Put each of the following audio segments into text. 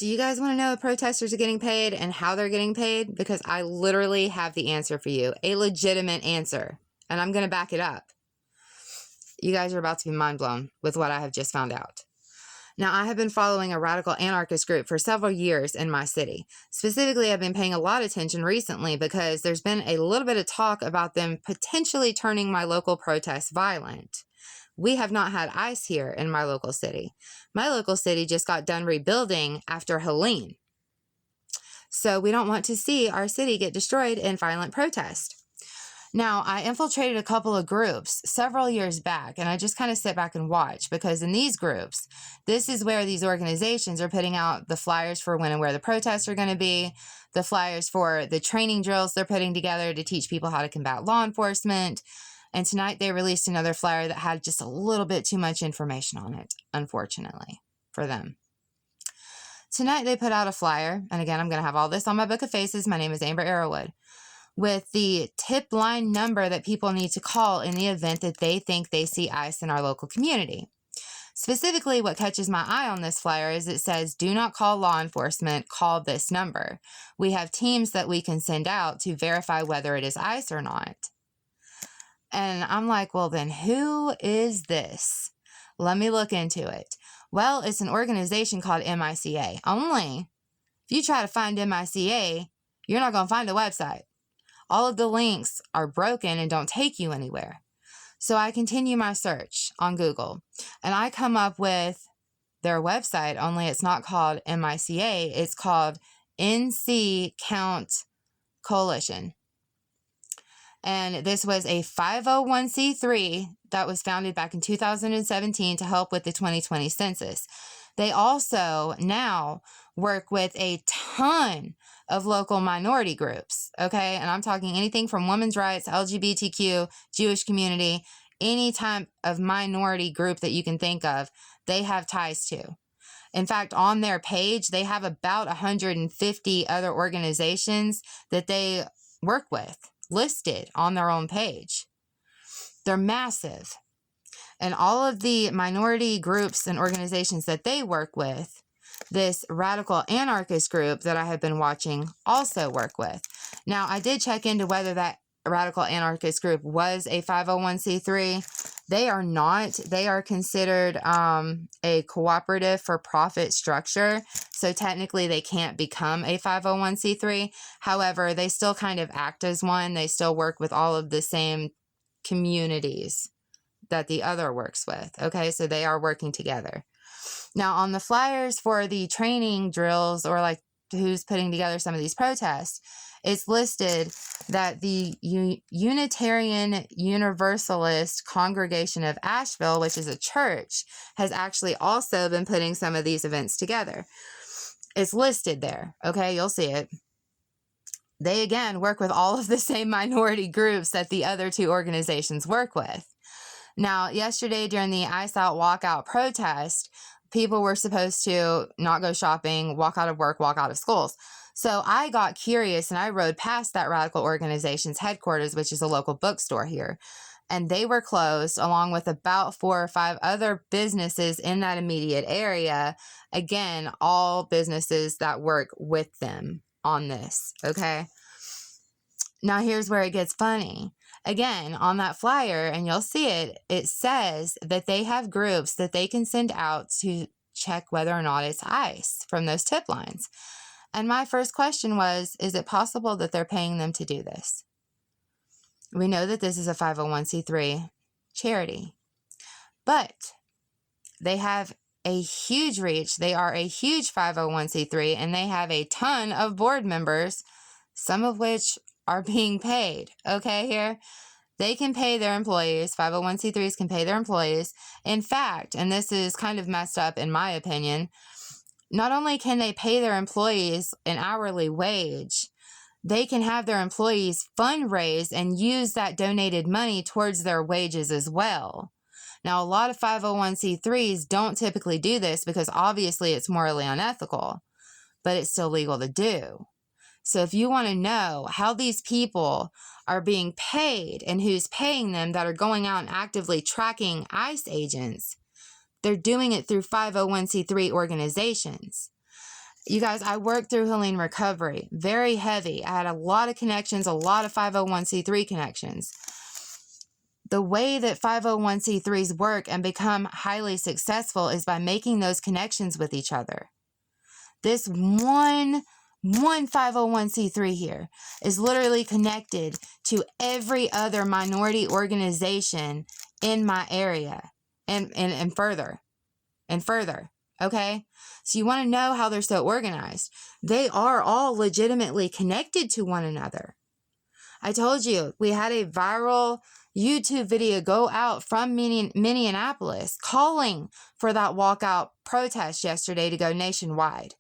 Do you guys want to know if protesters are getting paid and how they're getting paid? Because I literally have the answer for you, a legitimate answer, and I'm going to back it up. You guys are about to be mind blown with what I have just found out. Now, I have been following a radical anarchist group for several years in my city. Specifically, I've been paying a lot of attention recently because there's been a little bit of talk about them potentially turning my local protests violent. We have not had ICE here in my local city. My local city just got done rebuilding after Helene. So we don't want to see our city get destroyed in violent protest. Now, I infiltrated a couple of groups several years back, and I just kind of sit back and watch because in these groups, this is where these organizations are putting out the flyers for when and where the protests are going to be, the flyers for the training drills they're putting together to teach people how to combat law enforcement. And tonight they released another flyer that had just a little bit too much information on it, unfortunately, for them. Tonight they put out a flyer, and again, I'm going to have all this on my Book of Faces. My name is Amber Arrowwood, with the tip line number that people need to call in the event that they think they see ICE in our local community. Specifically, what catches my eye on this flyer is it says, do not call law enforcement, call this number. We have teams that we can send out to verify whether it is ICE or not. And I'm like, well, then who is this? Let me look into it. Well, it's an organization called MICA. Only if you try to find MICA, you're not going to find a website. All of the links are broken and don't take you anywhere. So I continue my search on Google and I come up with their website, only it's not called MICA. It's called NC Count Coalition. And this was a 501c3 that was founded back in 2017 to help with the 2020 census. They also now work with a ton of local minority groups, okay? And I'm talking anything from women's rights, LGBTQ, Jewish community, any type of minority group that you can think of, they have ties to. In fact, on their page, they have about 150 other organizations that they work with listed on their own page. They're massive. And all of the minority groups and organizations that they work with, this radical anarchist group that I have been watching also work with. Now, I did check into whether that radical anarchist group was a 501c3. They are not. They are considered a cooperative for profit structure. So technically they can't become a 501c3. However, they still kind of act as one. They still work with all of the same communities that the other works with. Okay, so they are working together. Now, on the flyers for the training drills, or like who's putting together some of these protests, it's listed that the Unitarian Universalist Congregation of Asheville, which is a church, has actually also been putting some of these events together. It's listed there. Okay, you'll see it. They, again, work with all of the same minority groups that the other two organizations work with. Now, yesterday during the ICE Out Walkout protest, people were supposed to not go shopping, walk out of work, walk out of schools. So I got curious and I rode past that radical organization's headquarters, which is a local bookstore here. And they were closed along with about 4 or 5 other businesses in that immediate area. Again, all businesses that work with them on this. Okay. Now here's where it gets funny. Again, on that flyer, and you'll see it, it says that they have groups that they can send out to check whether or not it's ICE from those tip lines. And my first question was, is it possible that they're paying them to do this? We know that this is a 501c3 charity, but they have a huge reach. They are a huge 501c3, and they have a ton of board members, some of which are being paid. Okay, here. They can pay their employees. 501c3s can pay their employees. In fact, and this is kind of messed up in my opinion, not only can they pay their employees an hourly wage, they can have their employees fundraise and use that donated money towards their wages as well. Now, a lot of 501c3s don't typically do this because obviously it's morally unethical, but it's still legal to do. So if you want to know how these people are being paid and who's paying them that are going out and actively tracking ICE agents, they're doing it through 501c3 organizations. You guys, I worked through Healing Recovery. Very heavy. I had a lot of connections, a lot of 501c3 connections. The way that 501c3s work and become highly successful is by making those connections with each other. This one 501c3 here is literally connected to every other minority organization in my area and further and further. Okay? So you want to know how they're so organized. They are all legitimately connected to one another. I told you, we had a viral YouTube video go out from Minneapolis calling for that walkout protest yesterday to go nationwide.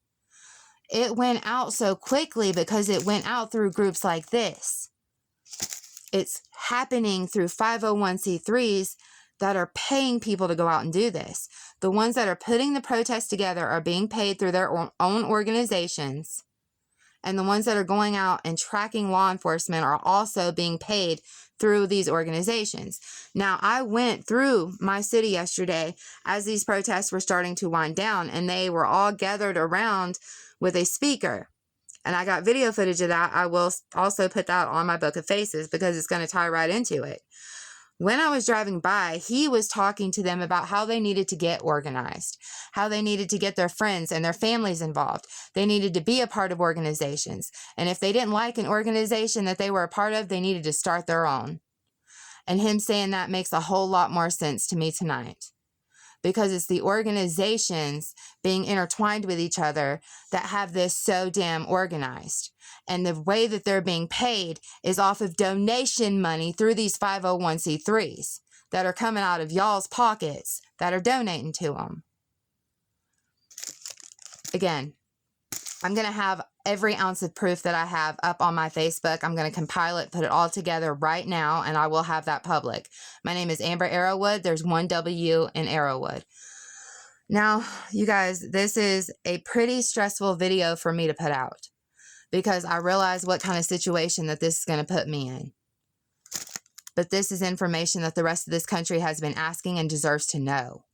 It went out so quickly because it went out through groups like this. It's happening through 501c3s that are paying people to go out and do this. The ones that are putting the protest together are being paid through their own organizations. And the ones that are going out and tracking law enforcement are also being paid through these organizations. Now, I went through my city yesterday as these protests were starting to wind down, and they were all gathered around with a speaker. And I got video footage of that. I will also put that on my Book of Faces because it's going to tie right into it. When I was driving by, he was talking to them about how they needed to get organized, how they needed to get their friends and their families involved. They needed to be a part of organizations. And if they didn't like an organization that they were a part of, they needed to start their own. And him saying that makes a whole lot more sense to me tonight. Because it's the organizations being intertwined with each other that have this so damn organized. And the way that they're being paid is off of donation money through these 501c3s that are coming out of y'all's pockets that are donating to them. Again, I'm going to have every ounce of proof that I have up on my Facebook. I'm going to compile it, put it all together right now, and I will have that public. My name is Amber Arrowwood. There's one W in Arrowwood. Now, you guys, this is a pretty stressful video for me to put out because I realize what kind of situation that this is going to put me in. But this is information that the rest of this country has been asking and deserves to know.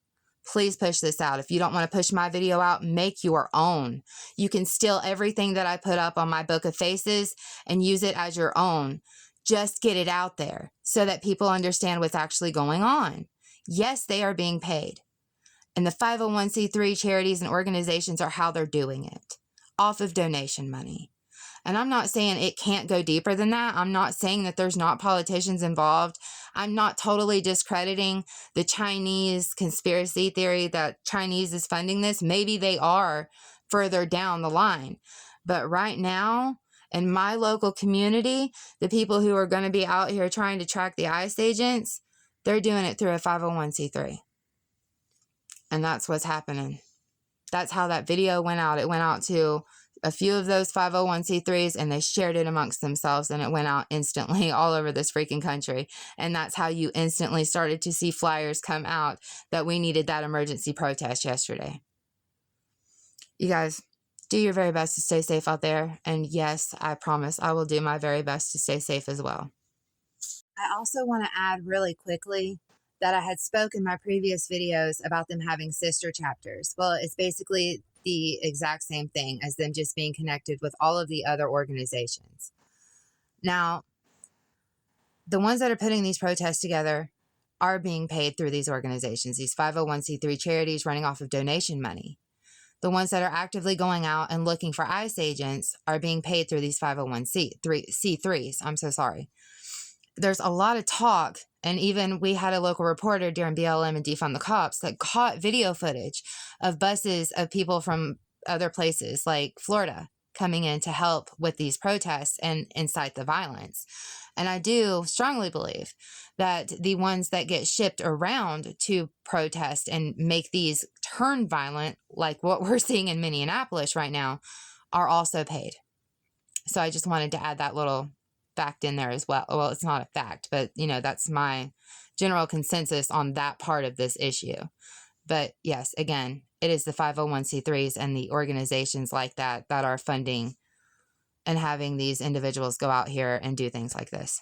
Please push this out. If you don't want to push my video out, make your own. You can steal everything that I put up on my Book of Faces and use it as your own. Just get it out there so that people understand what's actually going on. Yes, they are being paid. And the 501c3 charities and organizations are how they're doing it, off of donation money. And I'm not saying it can't go deeper than that. I'm not saying that there's not politicians involved. I'm not totally discrediting the Chinese conspiracy theory that Chinese is funding this. Maybe they are further down the line. But right now, in my local community, the people who are going to be out here trying to track the ICE agents, they're doing it through a 501c3. And that's what's happening. That's how that video went out. It went out to a few of those 501c3s and they shared it amongst themselves and it went out instantly all over this freaking country. And that's how you instantly started to see flyers come out that we needed that emergency protest yesterday. You guys, do your very best to stay safe out there. And yes, I promise I will do my very best to stay safe as well. I also want to add really quickly that I had spoken in my previous videos about them having sister chapters. Well, it's basically the exact same thing as them just being connected with all of the other organizations. Now, the ones that are putting these protests together are being paid through these organizations, these 501c3 charities running off of donation money. The ones that are actively going out and looking for ICE agents are being paid through these 501c3s. I'm so sorry. There's a lot of talk, and even we had a local reporter during BLM and Defund the Cops that caught video footage of buses of people from other places like Florida coming in to help with these protests and incite the violence. And I do strongly believe that the ones that get shipped around to protest and make these turn violent, like what we're seeing in Minneapolis right now, are also paid. So I just wanted to add that little fact in there as well. Well, it's not a fact, but you know, that's my general consensus on that part of this issue. But yes, again, it is the 501c3s and the organizations like that that are funding and having these individuals go out here and do things like this.